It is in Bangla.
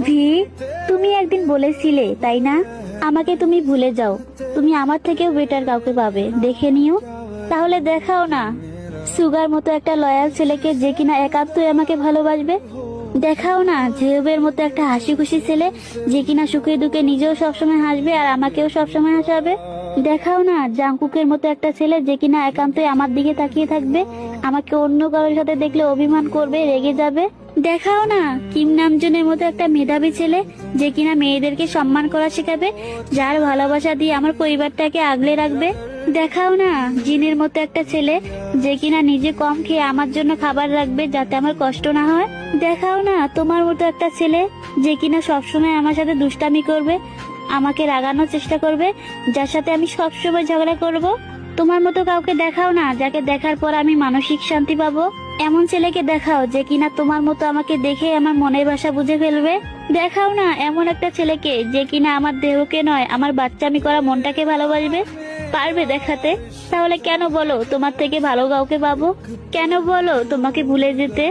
ভি, তুমি একদিন বলেছিলে তাই না, আমাকে তুমি ভুলে যাও, তুমি আমার থেকেও বেটার কাউকে পাবে, দেখে নিও। তাহলে দেখাও না সুগার মতো একটা লয়াল ছেলেকে, যে কিনা একান্তই আমাকে ভালোবাসবে। দেখাও না জেহেবের মতো একটা হাসি খুশি ছেলে, যে কিনা সুখে দুঃখে নিজেও সবসময় হাসবে আর আমাকেও সবসময় হাসাবে। দেখাও না জাংকুকের মতো একটা ছেলে, যে কিনা একান্তই আমার দিকে তাকিয়ে থাকবে, আমাকে অন্য কারোর সাথে দেখলে অভিমান করবে, রেগে যাবে। দেখাও না কিম নামজনের মতো একটা মেধাবী ছেলে, যে কিনা মেয়েদেরকে সম্মান করা শেখাবে, যার ভালোবাসা দিয়ে আমার পরিবারটাকে আগলে রাখবে। দেখাও না জিনের মতো একটা ছেলে, যে কিনা নিজে কম খেয়ে আমার জন্য খাবার রাখবে, যাতে আমার কষ্ট না হয়। দেখাও না তোমার মতো একটা ছেলে, যে কিনা সবসময় আমার সাথে দুষ্টামি করবে, আমাকে রাগানোর চেষ্টা করবে, যার সাথে আমি সবসময় ঝগড়া করব। তোমার মতো কাউকে দেখাও না, যাকে দেখার পর আমি মানসিক শান্তি পাবো। এমন ছেলেকে দেখাও, যে কিনা তোমার মতো আমাকে দেখে আমার মনের ভাষা বুঝে ফেলবে। দেখাও না এমন একটা ছেলেকে, যে কিনা আমার দেহকে নয়, আমার বাচ্চামি করা মনটাকে ভালোবাসবে। পারবে দেখাতে? তাহলে কেন বলো তোমার থেকে ভালো কাউকে পাবো? কেন বলো তোমাকে ভুলে যেতে?